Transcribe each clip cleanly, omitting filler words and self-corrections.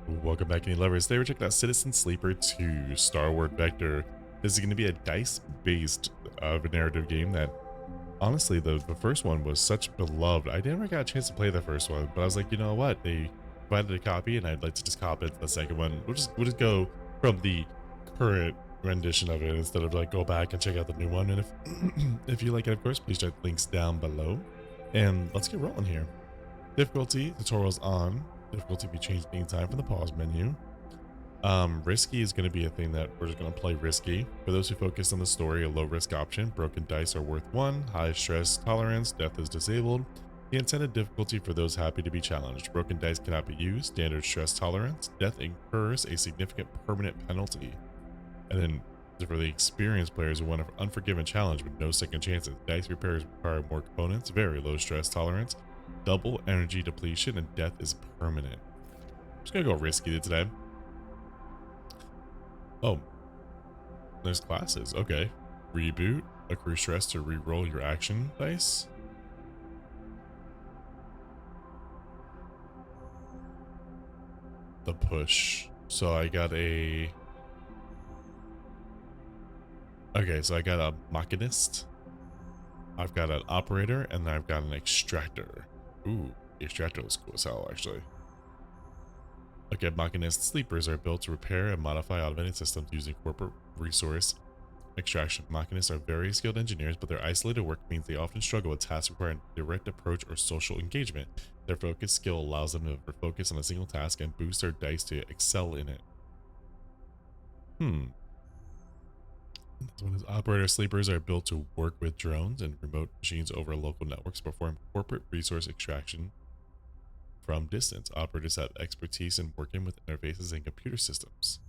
Welcome back, any lovers. Today we're checking out Citizen Sleeper 2 Starward Vector. This is going to be a dice-based narrative game that, honestly, the first one was such beloved. I never got a chance to play the first one, but I was like, you know what? They provided a copy, and I'd like to just copy it to the second one. We'll just go from the current rendition of it instead of like go back and check out the new one. And if if you like it, of course, please check the links down below. And let's get rolling here. Difficulty, tutorials on. Difficulty be changed anytime from the pause menu. Risky is going to be a thing that we're just going to play risky. For those who focus on the story, a low risk option. Broken dice are worth 1. High stress tolerance. Death is disabled. The intended difficulty for those happy to be challenged. Broken dice cannot be used. Standard stress tolerance. Death incurs a significant permanent penalty. And then for the experienced players who want an unforgiven challenge with no second chances. Dice repairs require more components. Very low stress tolerance. Double energy depletion, and death is permanent. I'm just gonna go risky today. Oh, there's classes. Okay. Reboot. Accrue stress to re-roll your action dice. The push. So I got a... Okay, so I got a machinist. I've got an operator, and I've got an extractor. Ooh, the extractor looks cool as hell, actually. Okay, machinist sleepers are built to repair and modify automated systems using corporate resource extraction. Machinists are very skilled engineers, but their isolated work means they often struggle with tasks requiring direct approach or social engagement. Their focused skill allows them to focus on a single task and boost their dice to excel in it. This one is operator sleepers are built to work with drones and remote machines over local networks, perform corporate resource extraction from distance. Operators have expertise in working with interfaces and computer systems.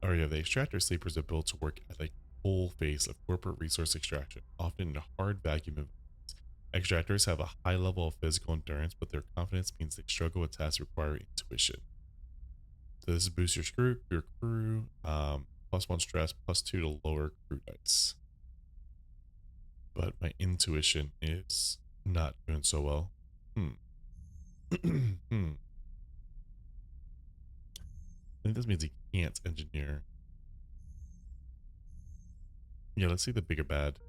Oh yeah, the extractor sleepers are built to work at a full face of corporate resource extraction, often in hard vacuum environments. Extractors have a high level of physical endurance, but their confidence means they struggle with tasks requiring intuition. So this boosts your crew, +1 stress, +2 to lower crew dice. But my intuition is not doing so well. I think this means he can't engineer. Yeah, let's see the bigger bad.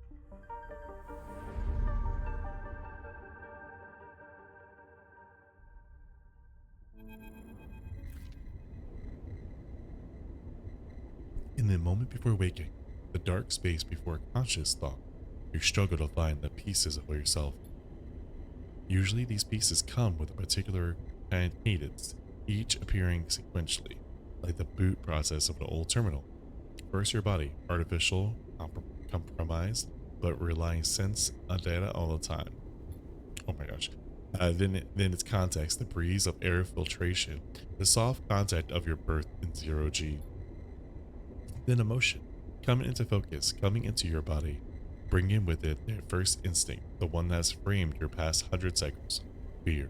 In the moment before waking, the dark space before conscious thought, you struggle to find the pieces of yourself. Usually these pieces come with a particular cadence, each appearing sequentially, like the boot process of an old terminal. First your body, artificial, compromised, but relying sense on data all the time. Oh my gosh. Then its context, the breeze of air filtration, the soft contact of your birth in 0G. Then emotion, coming into focus, coming into your body, bringing with it their first instinct, the one that has framed your past 100 cycles, fear.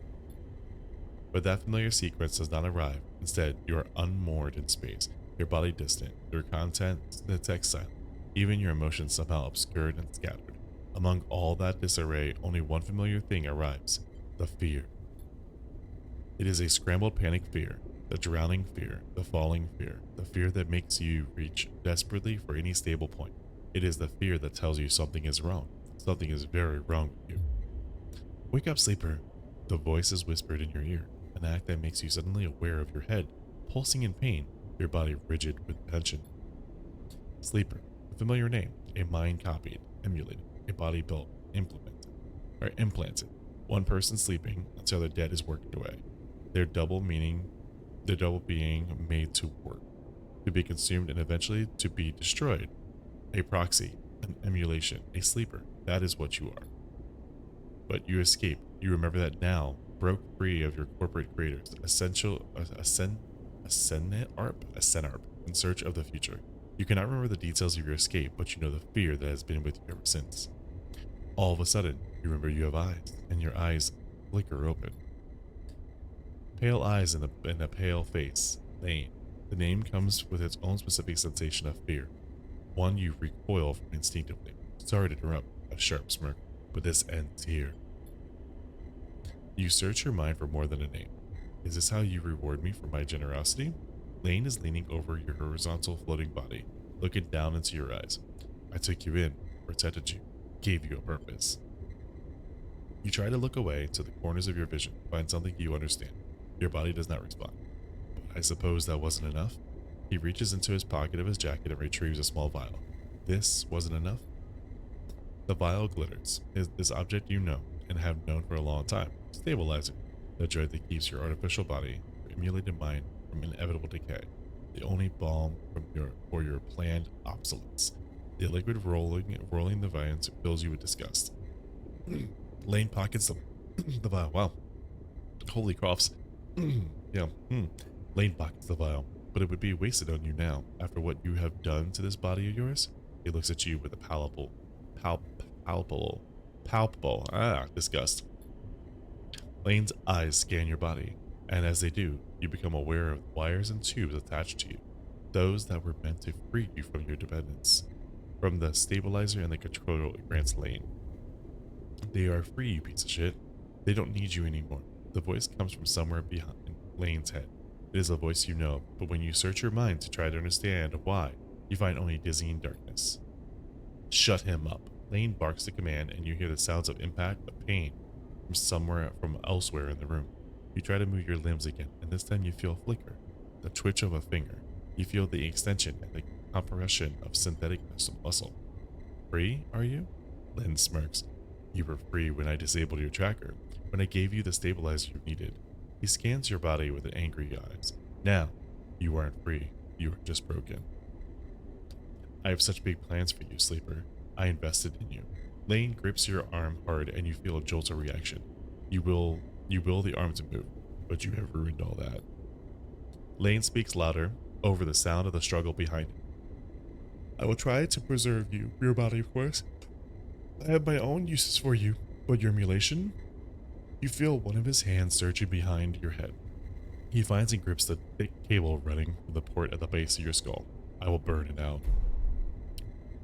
But that familiar sequence does not arrive. Instead, you are unmoored in space, your body distant, your content, the text silent, even your emotions somehow obscured and scattered. Among all that disarray, only one familiar thing arrives, the fear. It is a scrambled panic fear, the drowning fear, the falling fear, the fear that makes you reach desperately for any stable point. It is the fear that tells you something is wrong. Something is very wrong with you. Wake up, sleeper. The voice is whispered in your ear, an act that makes you suddenly aware of your head, pulsing in pain, your body rigid with tension. Sleeper, a familiar name, a mind copied, emulated, a body built, implanted. One person sleeping until their dead is worked away. Their double being made to work, to be consumed and eventually to be destroyed. A proxy, an emulation, a sleeper, that is what you are. But you escape, you remember that now, broke free of your corporate creators, ascend in search of the future. You cannot remember the details of your escape, but you know the fear that has been with you ever since. All of a sudden, you remember you have eyes, and your eyes flicker open. Pale eyes in a pale face. Name. The name comes with its own specific sensation of fear, one you recoil from instinctively. Sorry to interrupt, a sharp smirk, but this ends here. You search your mind for more than a name. Is this how you reward me for my generosity? Lane is leaning over your horizontal floating body, looking down into your eyes. I took you in, protected you, gave you a purpose. You try to look away to the corners of your vision, find something you understand. Your body does not respond. But I suppose that wasn't enough? He reaches into his pocket of his jacket and retrieves a small vial. This wasn't enough? The vial glitters. Is this object you know and have known for a long time. Stabilizer. The drug that keeps your artificial body, your emulated mind, from inevitable decay. The only balm for your planned obsolescence. The liquid rolling the vines fills you with disgust. Lane pockets the vial. Wow. Holy coughs. Yeah. Lane pockets the vial, but it would be wasted on you now after what you have done to this body of yours. He looks at you with a palpable disgust. Lane's eyes scan your body, and as they do, you become aware of wires and tubes attached to you, those that were meant to free you from your dependence, from the stabilizer and the control it grants Lane. They are free, you piece of shit. They don't need you anymore. The voice comes from somewhere behind Lane's head. It is a voice you know, but when you search your mind to try to understand why, you find only dizzying darkness. Shut him up. Lane barks the command, and you hear the sounds of impact, of pain, from elsewhere in the room. You try to move your limbs again, and this time you feel a flicker, the twitch of a finger. You feel the extension and the compression of synthetic muscle. Free, are you? Lynn smirks. You were free when I disabled your tracker, when I gave you the stabilizer you needed. He scans your body with angry eyes. Now, you aren't free. You are just broken. I have such big plans for you, Sleeper. I invested in you. Lane grips your arm hard and you feel a jolt of reaction. You will the arm to move, but you have ruined all that. Lane speaks louder, over the sound of the struggle behind him. I will try to preserve your body, of course. I have my own uses for you, but your emulation? You feel one of his hands searching behind your head. He finds and grips the thick cable running from the port at the base of your skull. I will burn it out.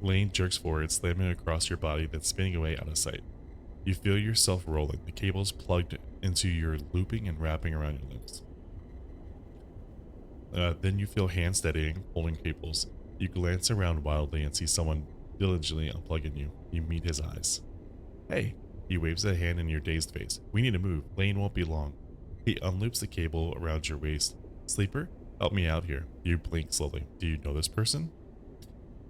Lane jerks forward, slamming across your body, then spinning away out of sight. You feel yourself rolling, the cables plugged into your looping and wrapping around your limbs. Then you feel hands steadying, pulling cables. You glance around wildly and see someone diligently unplugging you. You meet his eyes. Hey, he waves a hand in your dazed face. We need to move. Lane won't be long. He unloops the cable around your waist. Sleeper, help me out here. You blink slowly. Do you know this person?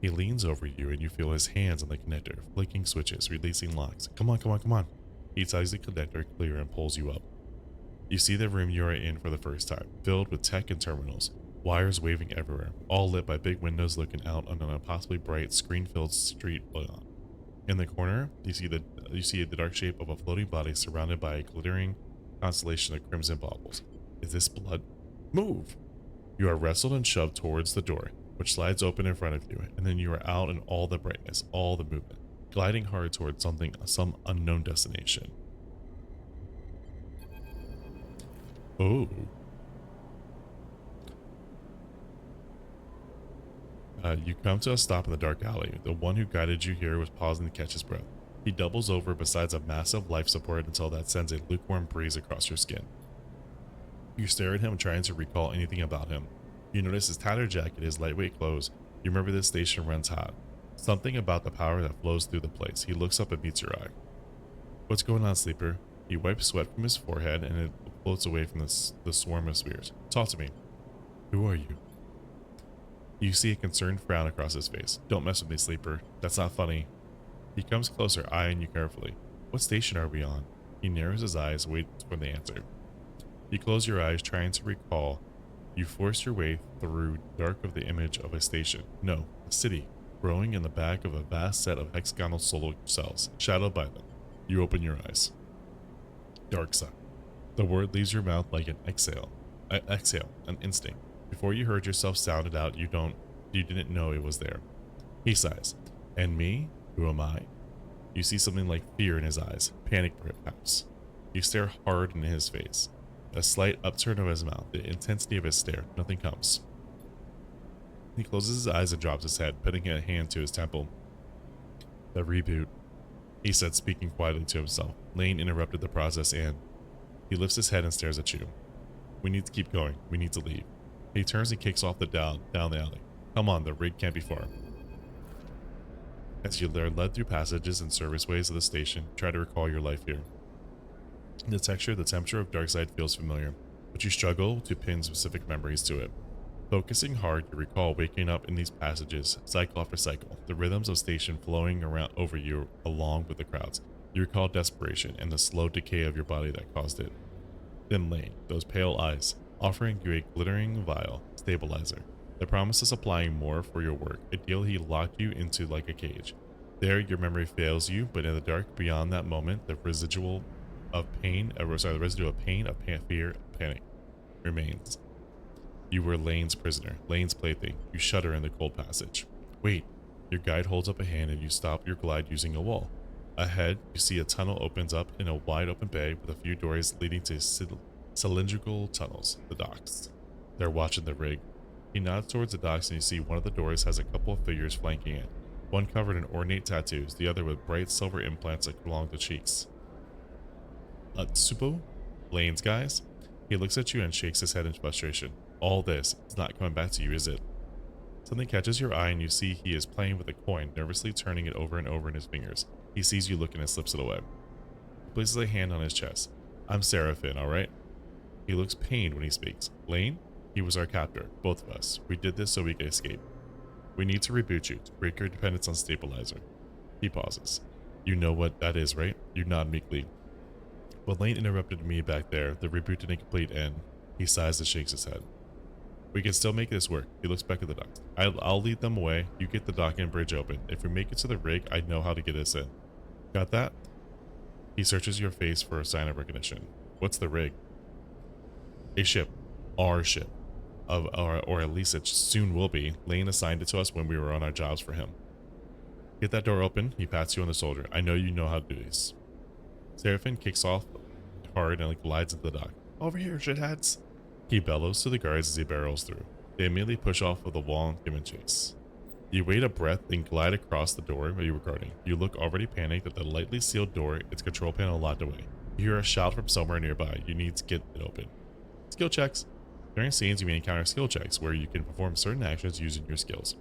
He leans over you and you feel his hands on the connector, flicking switches, releasing locks. Come on. He tugs the connector clear and pulls you up. You see the room you are in for the first time, filled with tech and terminals, wires waving everywhere, all lit by big windows looking out on an impossibly bright, screen-filled street beyond. In the corner, you see the dark shape of a floating body surrounded by a glittering constellation of crimson baubles. Is this blood? Move! You are wrestled and shoved towards the door, which slides open in front of you, and then you are out in all the brightness, all the movement, gliding hard towards some unknown destination. Oh. You come to a stop in the dark alley. The one who guided you here was pausing to catch his breath. He doubles over besides a massive life support until that sends a lukewarm breeze across your skin. You stare at him, trying to recall anything about him. You notice his tattered jacket, his lightweight clothes. You remember this station runs hot. Something about the power that flows through the place. He looks up and meets your eye. What's going on, Sleeper? He wipes sweat from his forehead and it floats away from the swarm of spheres. Talk to me. Who are you? You see a concerned frown across his face. Don't mess with me, Sleeper. That's not funny. He comes closer, eyeing you carefully. What station are we on? He narrows his eyes, waits for the answer. You close your eyes, trying to recall. You force your way through dark of the image of a station. No, a city, growing in the back of a vast set of hexagonal solar cells, shadowed by them. You open your eyes. Dark side. The word leaves your mouth like an exhale. An instinct. Before you heard yourself sound it out, you didn't know it was there. He sighs. And me? Who am I? You see something like fear in his eyes, panic perhaps. You stare hard into his face. A slight upturn of his mouth, the intensity of his stare. Nothing comes. He closes his eyes and drops his head, putting a hand to his temple. The reboot, he said, speaking quietly to himself. Lane interrupted the process and he lifts his head and stares at you. We need to keep going. We need to leave. He turns and kicks off down the alley. Come on, the rig can't be far. As you are led through passages and serviceways of the station, try to recall your life here. The temperature of Darkside feels familiar, but you struggle to pin specific memories to it. Focusing hard, you recall waking up in these passages, cycle after cycle, the rhythms of station flowing around over you along with the crowds. You recall desperation and the slow decay of your body that caused it. Then Lane, those pale eyes, offering you a glittering vial, stabilizer. The promise of supplying more for your work, a deal he locked you into like a cage. There, your memory fails you, but in the dark beyond that moment, the residue of pain, fear, panic remains. You were Lane's prisoner, Lane's plaything. You shudder in the cold passage. Wait, your guide holds up a hand and you stop your glide using a wall. Ahead, you see a tunnel opens up in a wide open bay with a few doors leading to cylindrical tunnels, the docks. They're watching the rig. He nods towards the docks and you see one of the doors has a couple of figures flanking it, one covered in ornate tattoos, the other with bright silver implants along the cheeks. Tsupo? Lane's guys? He looks at you and shakes his head in frustration. All this is not coming back to you, is it? Something catches your eye and you see he is playing with a coin, nervously turning it over and over in his fingers. He sees you looking and slips it away. He places a hand on his chest. I'm Seraphin, alright? He looks pained when he speaks. Lane? He was our captor, both of us. We did this so we could escape. We need to reboot you, to break your dependence on stabilizer. He pauses. You know what that is, right? You nod meekly. But Lane interrupted me back there. The reboot didn't complete and he sighs and shakes his head. We can still make this work. He looks back at the docks. I'll lead them away. You get the dock and bridge open. If we make it to the rig, I know how to get us in. Got that? He searches your face for a sign of recognition. What's the rig? A ship. Our ship. Or at least it soon will be. Lane assigned it to us when we were on our jobs for him. Get that door open. He pats you on the shoulder. I know you know how to do this. Seraphin kicks off hard and glides into the dock. Over here, shitheads. He bellows to the guards as he barrels through. They immediately push off of the wall and give him chase. You wait a breath, then glide across the door you were guarding. You look already panicked at the lightly sealed door, its control panel locked away. You hear a shout from somewhere nearby. You need to get it open. Skill checks. During scenes, you may encounter skill checks where you can perform certain actions using your skills.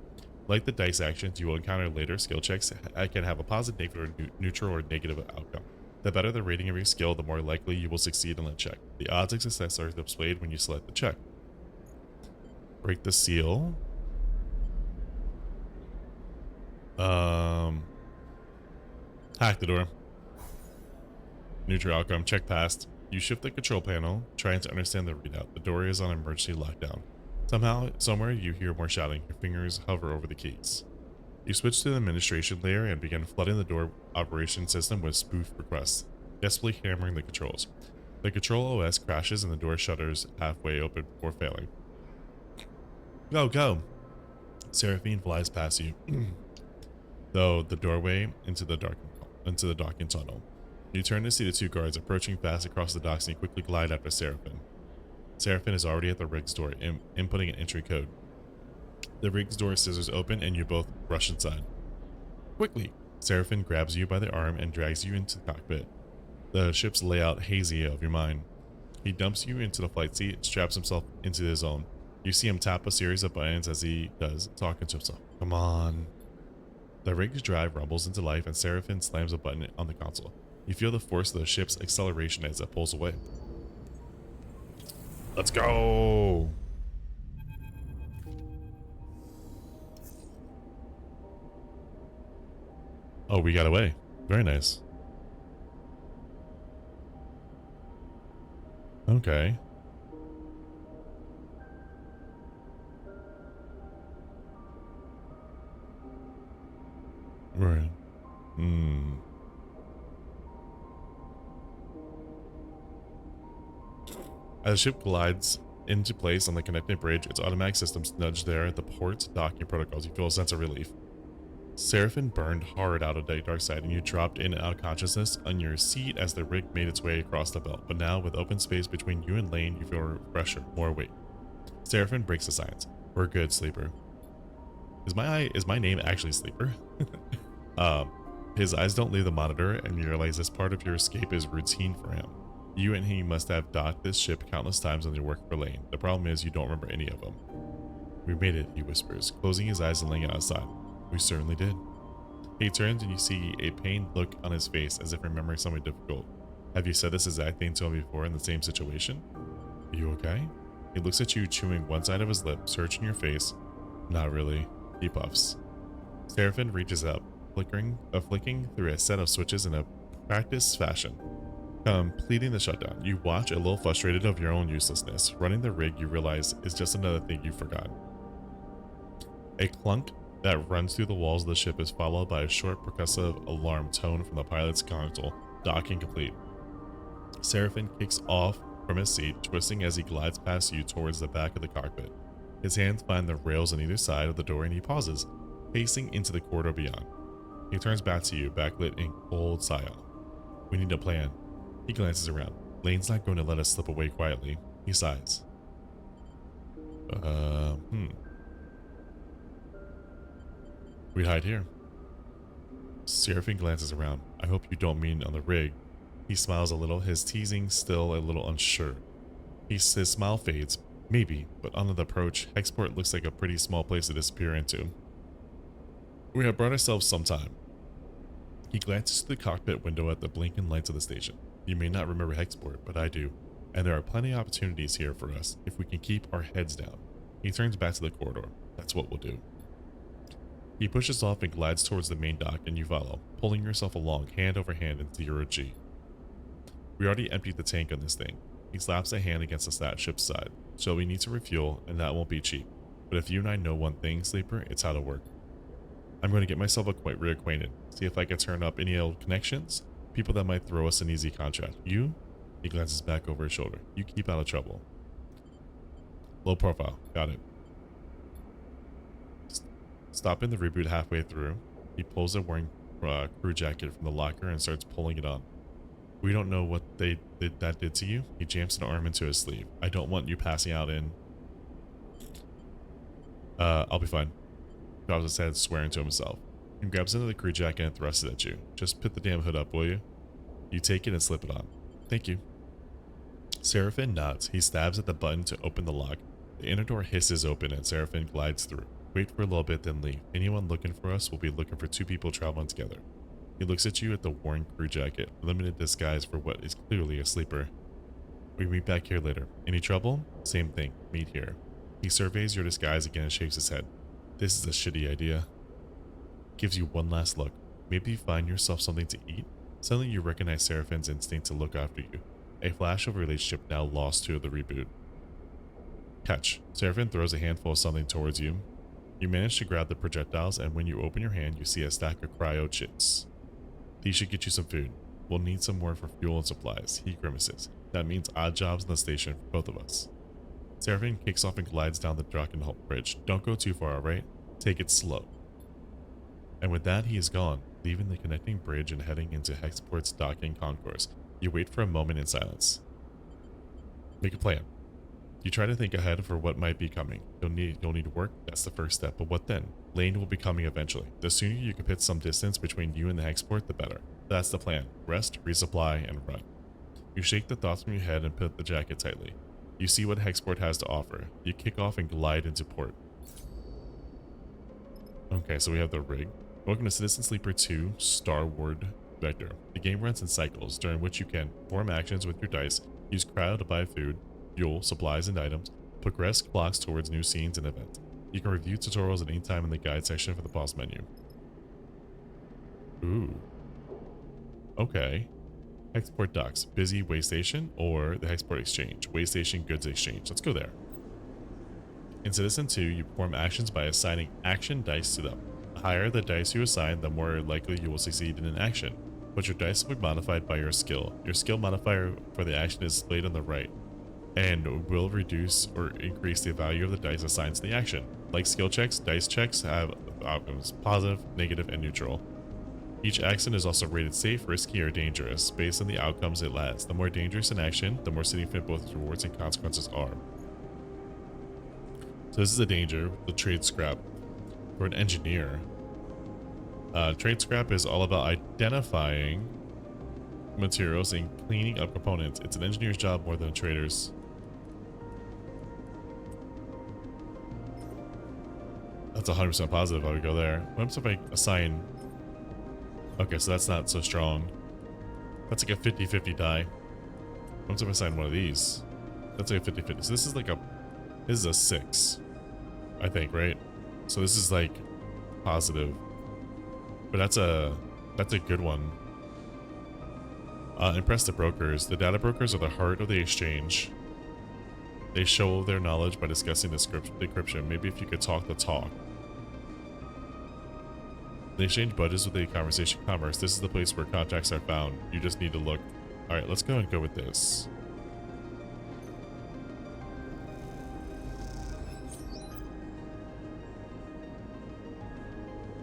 Like the dice actions you will encounter later, skill checks can have a positive, neutral, or negative outcome. The better the rating of your skill, the more likely you will succeed in the check. The odds of success are displayed when you select the check. Break the seal. Hack the door. Neutral outcome. Check passed. You shift the control panel, trying to understand the readout. The door is on emergency lockdown. Somewhere, you hear more shouting. Your fingers hover over the keys. You switch to the administration layer and begin flooding the door operation system with spoof requests, desperately hammering the controls. The control OS crashes and the door shutters halfway open before failing. Go, go! Seraphine flies past you, though the doorway into the docking tunnel. You turn to see the two guards approaching fast across the docks and you quickly glide after Seraphine. Seraphine is already at the rig's door, inputting an entry code. The rig's door scissors open and you both rush inside. Quickly! Seraphine grabs you by the arm and drags you into the cockpit. The ship's layout hazy of your mind. He dumps you into the flight seat and straps himself into his own. You see him tap a series of buttons as he does, talking to himself. Come on. The rig's drive rumbles into life and Seraphine slams a button on the console. You feel the force of the ship's acceleration as it pulls away. Let's go! Oh, we got away. Very nice. Okay. Right. As the ship glides into place on the connecting bridge, its automatic systems nudge there at the port's docking protocols. You feel a sense of relief. Seraphine burned hard out of the dark side, and you dropped in and out of consciousness on your seat as the rig made its way across the belt. But now, with open space between you and Lane, you feel fresher, more weight. Seraphine breaks the silence. We're good, Sleeper. Is my name actually Sleeper? His eyes don't leave the monitor, and you realize this part of your escape is routine for him. You and he must have docked this ship countless times on your work for Lane. The problem is you don't remember any of them. We made it, he whispers, closing his eyes and laying out his side. We certainly did. He turns and you see a pained look on his face as if remembering something difficult. Have you said this exact thing to him before in the same situation? Are you okay? He looks at you, chewing one side of his lip, searching your face. Not really. He puffs. Seraphin reaches up, flicking through a set of switches in a practiced fashion, completing the shutdown. You watch, a little frustrated of your own uselessness. Running the rig, you realize, is just another thing you forgot. A clunk that runs through the walls of the ship is followed by a short percussive alarm tone from the pilot's console. Docking complete. Seraphin kicks off from his seat, twisting as he glides past you towards the back of the cockpit. His hands find the rails on either side of the door and he pauses, facing into the corridor beyond. He turns back to you, backlit in cold cyan. We need a plan. He glances around. Lane's not going to let us slip away quietly. He sighs. We hide here. Seraphin glances around. I hope you don't mean on the rig. He smiles a little, his teasing still a little unsure. His smile fades. Maybe, but on the approach, Hexport looks like a pretty small place to disappear into. We have brought ourselves some time. He glances to the cockpit window at the blinking lights of the station. You may not remember Hexport, but I do, and there are plenty of opportunities here for us if we can keep our heads down. He turns back to the corridor. That's what we'll do. He pushes off and glides towards the main dock, and you follow, pulling yourself along hand over hand in 0G. We already emptied the tank on this thing. He slaps a hand against the ship's side. So we need to refuel, and that won't be cheap. But if you and I know one thing, Sleeper, it's how to work. I'm going to get myself quite reacquainted, see if I can turn up any old connections, people that might throw us an easy contract. You? He glances back over his shoulder. You keep out of trouble. Low profile. Got it. Stopping the reboot halfway through, he pulls a wearing crew jacket from the locker and starts pulling it on. We don't know what that did to you. He jams an arm into his sleeve. I don't want you passing out in... I'll be fine. Drops his head, swearing to himself. He grabs into the crew jacket and thrusts it at you. Just put the damn hood up, will you? You take it and slip it on. Thank you. Seraphin nods. He stabs at the button to open the lock. The inner door hisses open and Seraphin glides through. Wait for a little bit, then leave. Anyone looking for us will be looking for two people traveling together. He looks at you at the worn crew jacket, limited disguise for what is clearly a sleeper. We meet back here later. Any trouble? Same thing. Meet here. He surveys your disguise again and shakes his head. This is a shitty idea. Gives you one last look. Maybe you find yourself something to eat? Suddenly you recognize Seraphin's instinct to look after you. A flash of a relationship now lost to the reboot. Catch. Seraphin throws a handful of something towards you. You manage to grab the projectiles, and when you open your hand, you see a stack of cryo chips. These should get you some food. We'll need some more for fuel and supplies. He grimaces. That means odd jobs in the station for both of us. Seraphin kicks off and glides down the Drachenholt bridge. Don't go too far, alright? Take it slow. And with that, he is gone, leaving the connecting bridge and heading into Hexport's docking concourse. You wait for a moment in silence. Make a plan. You try to think ahead for what might be coming. You'll need work, that's the first step, but what then? Lane will be coming eventually. The sooner you can put some distance between you and the Hexport, the better. That's the plan. Rest, resupply, and run. You shake the thoughts from your head and put the jacket tightly. You see what Hexport has to offer. You kick off and glide into port. Okay, so we have the rig. Welcome to Citizen Sleeper 2 Starward Vector. The game runs in cycles, during which you can perform actions with your dice, use cryo to buy food, fuel, supplies, and items, progress clocks towards new scenes and events. You can review tutorials at any time in the guide section for the pause menu. Ooh. Okay. Hexport docks, busy way station, or the Hexport exchange, way station goods exchange. Let's go there. In Citizen 2, you perform actions by assigning action dice to them. The higher the dice you assign, the more likely you will succeed in an action. But your dice will be modified by your skill. Your skill modifier for the action is displayed on the right, and will reduce or increase the value of the dice assigned to the action. Like skill checks, dice checks have outcomes positive, negative, and neutral. Each action is also rated safe, risky, or dangerous based on the outcomes it has. The more dangerous an action, the more significant both rewards and consequences are. So this is a danger, the trade scrap. For an engineer, trade scrap is all about identifying materials and cleaning up components. It's an engineer's job more than a trader's. That's 100% positive I would go there. What if I assign... Okay, so that's not so strong. That's like a 50-50 die. What if I assign one of these? That's like a 50-50. So this is like a... This is a 6. I think, right? So this is like positive. But that's a good one. Impress the brokers. The data brokers are the heart of the exchange. They show their knowledge by discussing the decryption. Maybe if you could talk the talk. They exchange budgets with a conversation commerce. This is the place where contacts are found. You just need to look. Alright, let's go and go with this.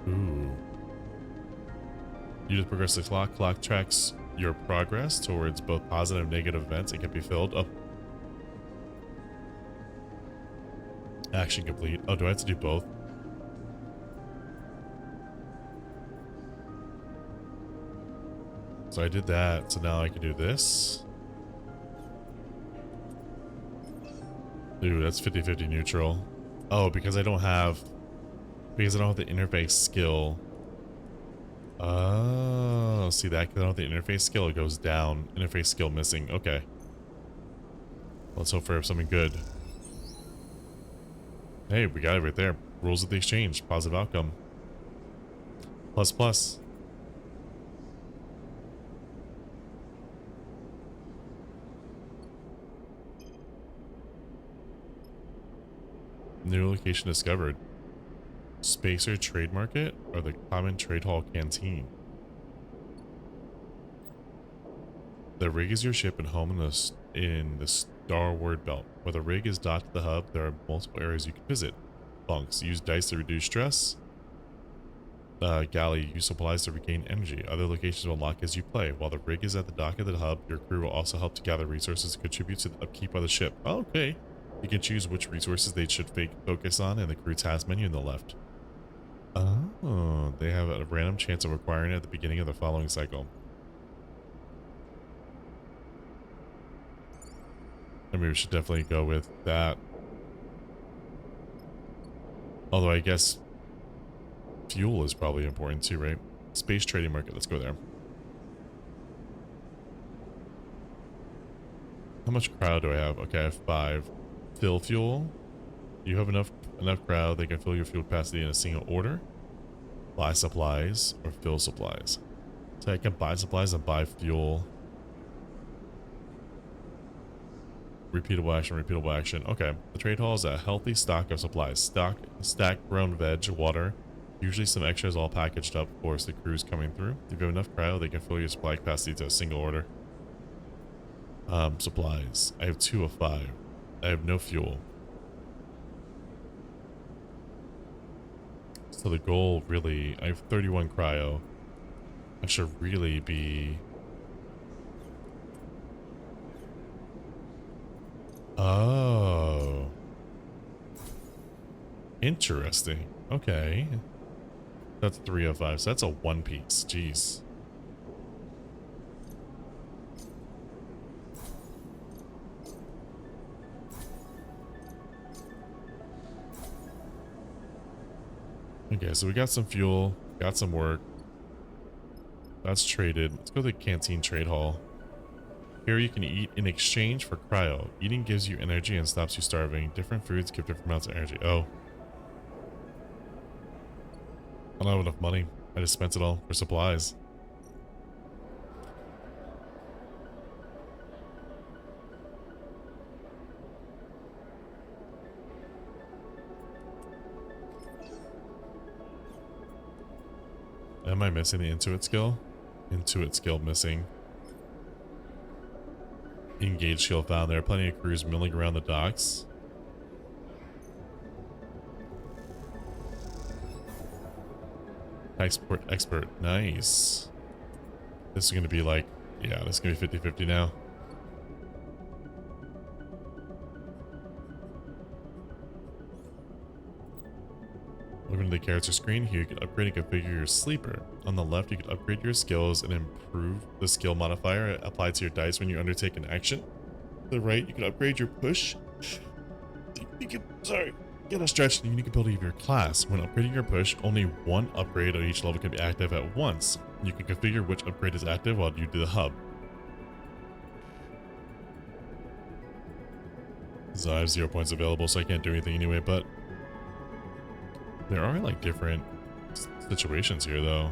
Ooh. You just progress the clock. Clock tracks your progress towards both positive and negative events. It can be filled up. Action complete. Oh, do I have to do both? So I did that, so now I can do this. Ooh, that's 50-50 neutral. Oh, because I don't have the interface skill. Oh, see that? Because I don't have the interface skill, it goes down. Interface skill missing. Okay. Let's hope for something good. Hey, we got it right there. Rules of the exchange. Positive outcome. Plus plus. New location discovered. Spacer Trade Market or the Common Trade Hall Canteen. The rig is your ship and home in the Starward Belt. Where the rig is docked to the hub, there are multiple areas you can visit. Bunks. Use dice to reduce stress. Galley. Use supplies to regain energy. Other locations will unlock as you play. While the rig is at the dock of the hub, your crew will also help to gather resources to contribute to the upkeep of the ship. Oh, okay. You can choose which resources they should focus on in the crew task menu on the left. Oh, they have a random chance of acquiring it at the beginning of the following cycle. I mean, we should definitely go with that. Although I guess fuel is probably important too, right? Space Trading Market, let's go there. How much crowd do I have? Okay, I have 5. Fill fuel. You have enough crowd, they can fill your fuel capacity in a single order. Buy supplies or fill supplies. So I can buy supplies and buy fuel. Repeatable action. Okay. The trade hall is a healthy stock of supplies. Stack grown veg, water. Usually some extras all packaged up for the crews coming through. If you have enough crowd, they can fill your supply capacity to a single order. Supplies. I have 2 of 5. I have no fuel. So the goal really, I have 31 cryo. I should really be... Oh. Interesting. Okay. That's 3 of 5. So that's a 1 piece. Jeez. Okay, so we got some fuel, got some work. That's traded. Let's go to the Canteen Trade Hall. Here you can eat in exchange for cryo. Eating gives you energy and stops you starving. Different foods give different amounts of energy. Oh. I don't have enough money. I just spent it all for supplies. Am I missing the Intuit skill? Intuit skill missing. Engage skill found. There are plenty of crews milling around the docks. Export expert. Nice. This is going to be like, yeah, this is going to be 50-50 now. Moving to the character screen, here you can upgrade and configure your sleeper. On the left, you can upgrade your skills and improve the skill modifier applied to your dice when you undertake an action. To the right, you can upgrade your push. You can, get a stretch the unique ability of your class. When upgrading your push, only one upgrade on each level can be active at once. You can configure which upgrade is active while you do the hub. So I have 0 points available, so I can't do anything anyway, but there are like different situations here though.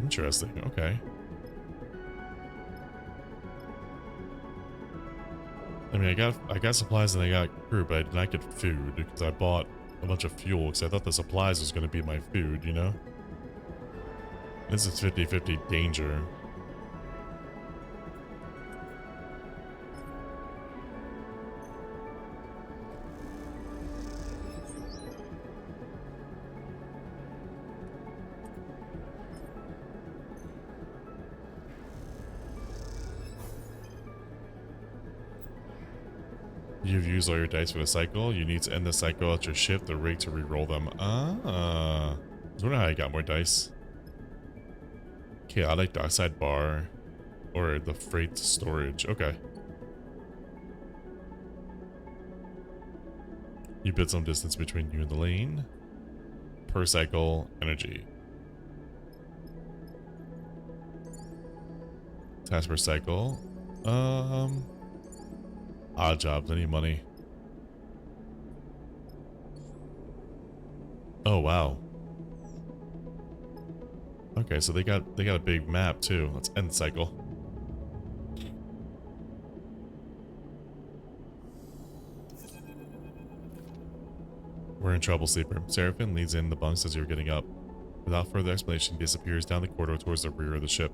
Interesting, okay. I mean, I got supplies and I got crew, but I did not get food because I bought a bunch of fuel because I thought the supplies was going to be my food, you know? This is 50-50 danger. You've used all your dice for the cycle. You need to end the cycle at your ship, the rig, to re-roll them. I was wondering how I got more dice. Chaotic dockside bar. Or the freight storage. Okay. You build some distance between you and the lane. Per cycle, energy. Task per cycle. Odd jobs, I need money. Oh wow. Okay, so they got a big map too. Let's end the cycle. We're in trouble, sleeper. Seraphim leads in the bunks as you're getting up. Without further explanation, he disappears down the corridor towards the rear of the ship.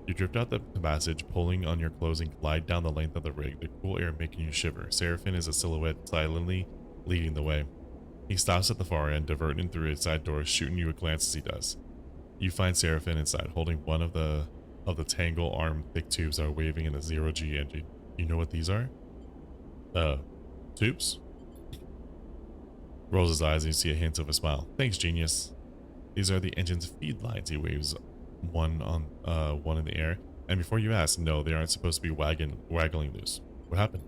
You drift out the passage, pulling on your clothes and glide down the length of the rig, the cool air making you shiver. Seraphim is a silhouette silently leading the way. He stops at the far end, diverting through a side door, shooting you a glance as he does. You find Seraphim inside, holding one of the tangle arm thick tubes that are waving in a zero-G engine. You know what these are? Tubes? Rolls his eyes and you see a hint of a smile. Thanks, genius. These are the engine's feed lines. He waves one in the air. And before you ask, no, they aren't supposed to be waggling loose. What happened?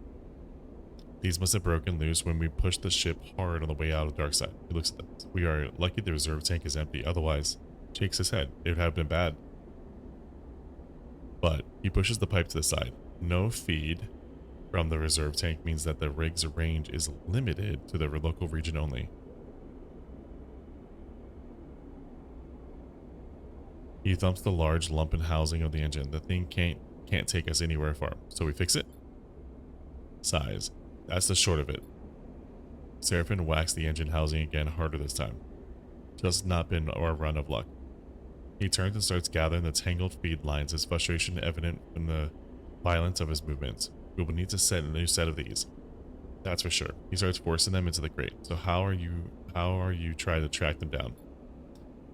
These must have broken loose when we pushed the ship hard on the way out of the dark side. He looks at them. We are lucky the reserve tank is empty. Otherwise, shakes his head. It would have been bad. But he pushes the pipe to the side. No feed from the reserve tank means that the rig's range is limited to the local region only. He thumps the large lumpen housing of the engine. The thing can't take us anywhere far. So we fix it? Sighs. That's the short of it. Seraphim whacks the engine housing again, harder this time. Just not been our run of luck. He turns and starts gathering the tangled feed lines, his frustration evident from the violence of his movements. We will need to set a new set of these. That's for sure. He starts forcing them into the crate. So how are you trying to track them down?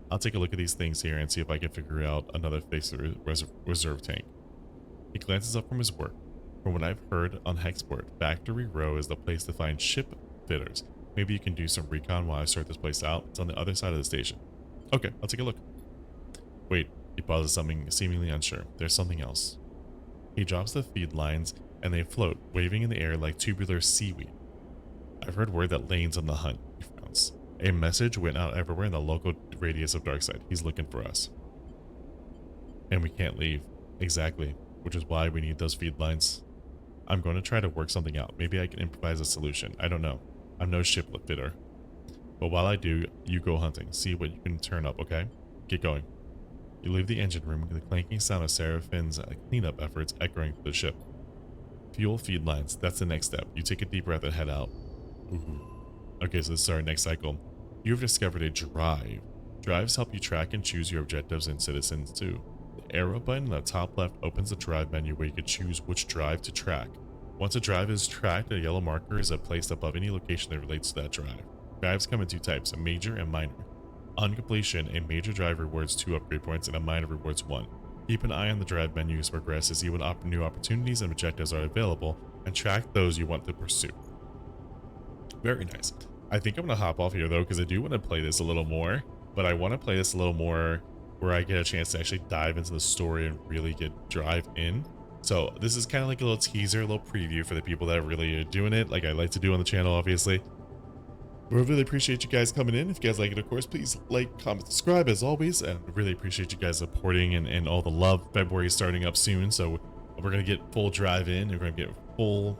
I'll take a look at these things here and see if I can figure out another fix for the reserve tank. He glances up from his work. From what I've heard on Hexport, Factory Row is the place to find ship fitters. Maybe you can do some recon while I sort this place out. It's on the other side of the station. Okay, I'll take a look. Wait, he pauses, something seemingly unsure. There's something else. He drops the feed lines and they float, waving in the air like tubular seaweed. I've heard word that Lane's on the hunt, he frowns. A message went out everywhere in the local radius of Darkside. He's looking for us. And we can't leave. Exactly. Which is why we need those feed lines. I'm going to try to work something out. Maybe I can improvise a solution. I don't know. I'm no shiplet fitter. But while I do, you go hunting. See what you can turn up, okay? Get going. You leave the engine room with the clanking sound of Seraphim's cleanup efforts echoing through the ship. Fuel feed lines. That's the next step. You take a deep breath and head out. Ooh. Okay, so this is our next cycle. You have discovered a drive. Drives help you track and choose your objectives and citizens too. The arrow button in the top left opens the drive menu where you can choose which drive to track. Once a drive is tracked, a yellow marker is placed above any location that relates to that drive. Drives come in two types, a major and minor. On completion, a major drive rewards 2 upgrade points and a minor rewards 1. Keep an eye on the drive menu as it progresses to see what new opportunities and objectives are available and track those you want to pursue. Very nice. I think I'm gonna hop off here though, because I do want to play this a little more, but I want to play this a little more where I get a chance to actually dive into the story and really drive in. So this is kind of like a little teaser, a little preview for the people that really are doing it, like I like to do on the channel, obviously. We really appreciate you guys coming in. If you guys like it, of course, please like, comment, subscribe as always. And really appreciate you guys supporting and all the love. February is starting up soon, so we're going to get full drive in. We're going to get full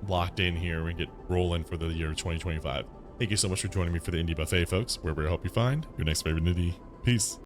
locked in here. We're going to get rolling for the year 2025. Thank you so much for joining me for the Indie Buffet, folks, where we'll help you find your next favorite indie. Peace.